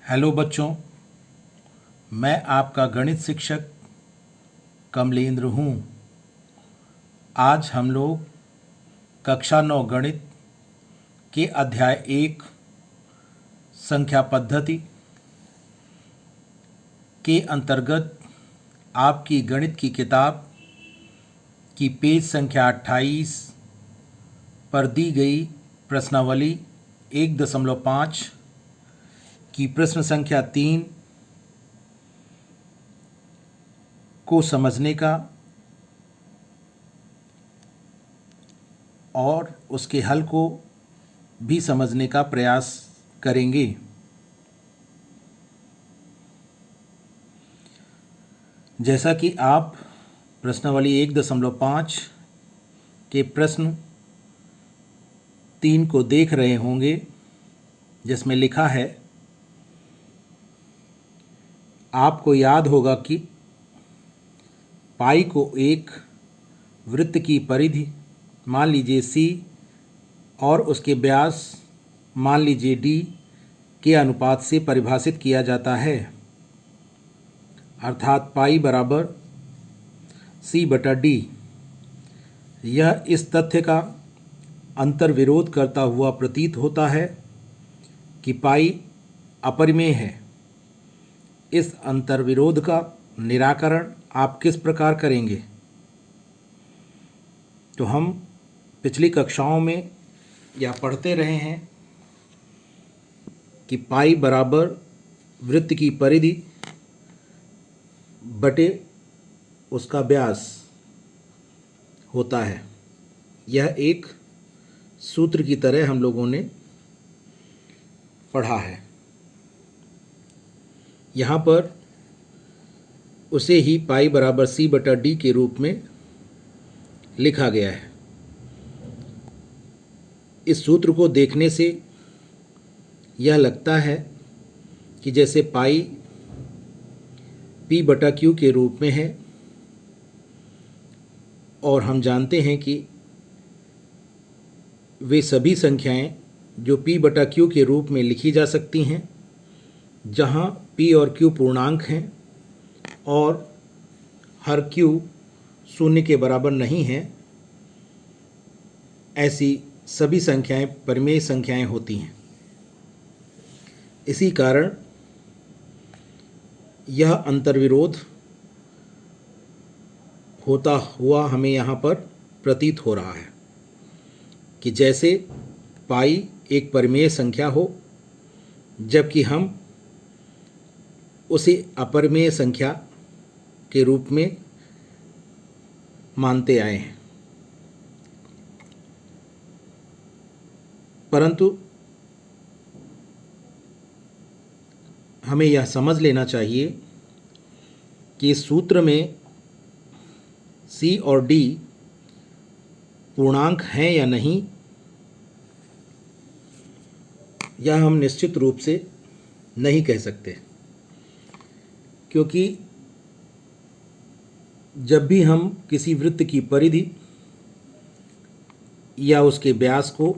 Hello बच्चों, मैं आपका गणित शिक्षक कमलेंद्र हूँ। आज हम लोग कक्षा 9 गणित के अध्याय 1 संख्या पद्धति के अंतर्गत आपकी गणित की किताब की पेज संख्या 28 पर दी गई प्रश्नावली 1.5 की प्रश्न संख्या 3 को समझने का और उसके हल को भी समझने का प्रयास करेंगे। जैसा कि आप प्रश्नावली 1.5 के प्रश्न 3 को देख रहे होंगे, जिसमें लिखा है, आपको याद होगा कि पाई को एक वृत्त की परिधि मान लीजिए C और उसके व्यास मान लीजिए D के अनुपात से परिभाषित किया जाता है, अर्थात पाई बराबर C/D। यह इस तथ्य का अंतर्विरोध करता हुआ प्रतीत होता है कि पाई अपरिमेय है। इस अंतर्विरोध का निराकरण आप किस प्रकार करेंगे? तो हम पिछली कक्षाओं में यह पढ़ते रहे हैं कि पाई बराबर वृत्त की परिधि बटे उसका व्यास होता है। यह एक सूत्र की तरह हम लोगों ने पढ़ा है। यहाँ पर उसे ही पाई बराबर C/D के रूप में लिखा गया है। इस सूत्र को देखने से यह लगता है कि जैसे पाई P/Q के रूप में है, और हम जानते हैं कि वे सभी संख्याएं जो P/Q के रूप में लिखी जा सकती हैं, जहां P और Q पूर्णांक हैं और हर Q 0 के बराबर नहीं है, ऐसी सभी संख्याएं परिमेय संख्याएं होती हैं। इसी कारण यह अंतर्विरोध होता हुआ हमें यहाँ पर प्रतीत हो रहा है कि जैसे पाई एक परिमेय संख्या हो, जबकि हम उसे अपरिमेय संख्या के रूप में मानते आए हैं। परंतु हमें यह समझ लेना चाहिए कि इस सूत्र में C और D पूर्णांक हैं या नहीं, यह हम निश्चित रूप से नहीं कह सकते, क्योंकि जब भी हम किसी वृत्त की परिधि या उसके व्यास को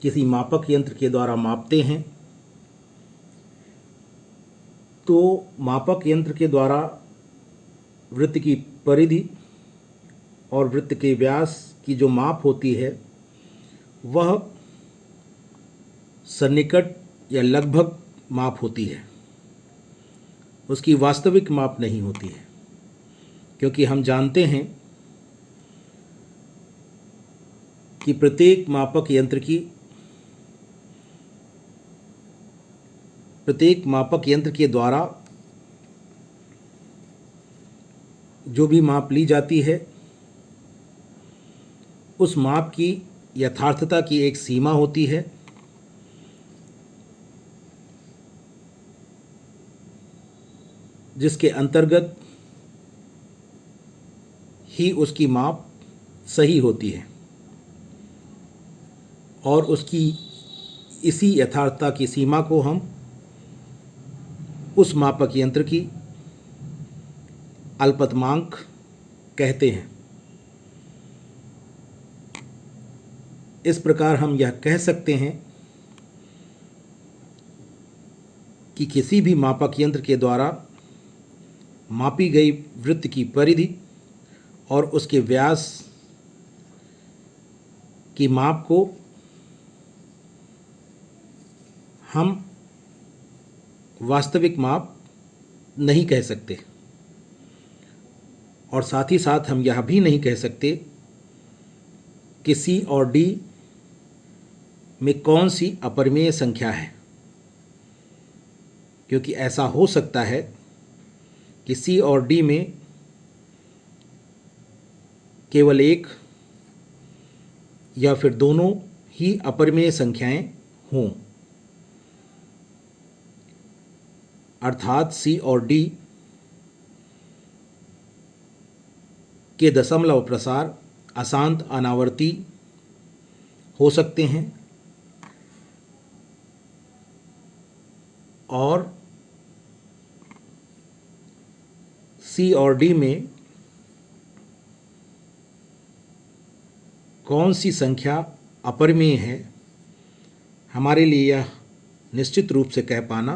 किसी मापक यंत्र के द्वारा मापते हैं, तो मापक यंत्र के द्वारा वृत्त की परिधि और वृत्त के व्यास की जो माप होती है, वह सन्निकट या लगभग माप होती है, उसकी वास्तविक माप नहीं होती है। क्योंकि हम जानते हैं कि प्रत्येक मापक यंत्र के द्वारा जो भी माप ली जाती है, उस माप की यथार्थता की एक सीमा होती है, जिसके अंतर्गत ही उसकी माप सही होती है, और उसकी इसी यथार्थता की सीमा को हम उस मापक यंत्र की अल्पतमांक कहते हैं। इस प्रकार हम यह कह सकते हैं कि किसी भी मापक यंत्र के द्वारा मापी गई वृत्त की परिधि और उसके व्यास की माप को हम वास्तविक माप नहीं कह सकते, और साथ ही साथ हम यह भी नहीं कह सकते कि C और D में कौन सी अपरिमेय संख्या है, क्योंकि ऐसा हो सकता है कि C और D में केवल एक या फिर दोनों ही अपरिमेय संख्याएं हों, अर्थात C और D के दशमलव प्रसार अशांत अनावर्ती हो सकते हैं और C और D में कौन सी संख्या अपरिमेय है, हमारे लिए यह निश्चित रूप से कह पाना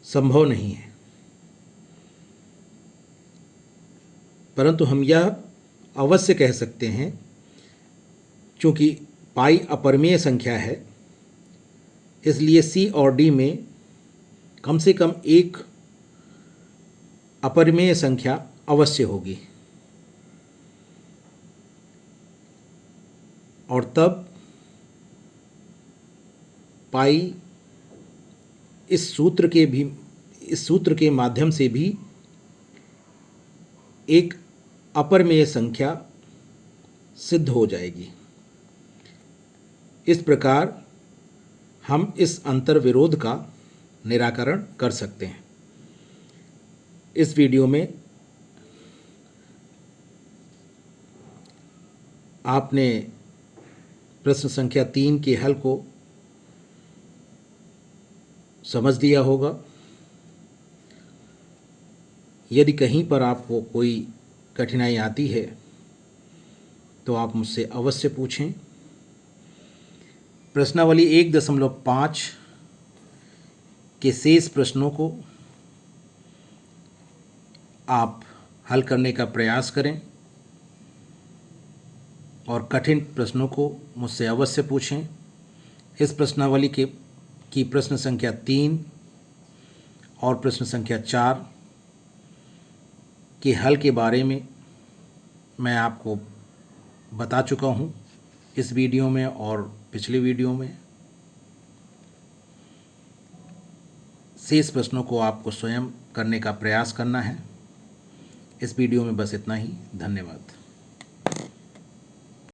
संभव नहीं है। परंतु हम यह अवश्य कह सकते हैं, चूँकि पाई अपरिमेय संख्या है, इसलिए C और D में कम से कम एक अपरिमेय संख्या अवश्य होगी, और तब पाई इस सूत्र के माध्यम से भी एक अपरिमेय संख्या सिद्ध हो जाएगी। इस प्रकार हम इस अंतर्विरोध का निराकरण कर सकते हैं। इस वीडियो में आपने प्रश्न संख्या 3 के हल को समझ लिया होगा। यदि कहीं पर आपको कोई कठिनाई आती है तो आप मुझसे अवश्य पूछें। प्रश्नावली 1.5 के शेष प्रश्नों को आप हल करने का प्रयास करें और कठिन प्रश्नों को मुझसे अवश्य पूछें। इस प्रश्नावली की प्रश्न संख्या 3 और प्रश्न संख्या 4 के हल के बारे में मैं आपको बता चुका हूँ इस वीडियो में और पिछले वीडियो में। शेष प्रश्नों को आपको स्वयं करने का प्रयास करना है। इस वीडियो में बस इतना ही। धन्यवाद।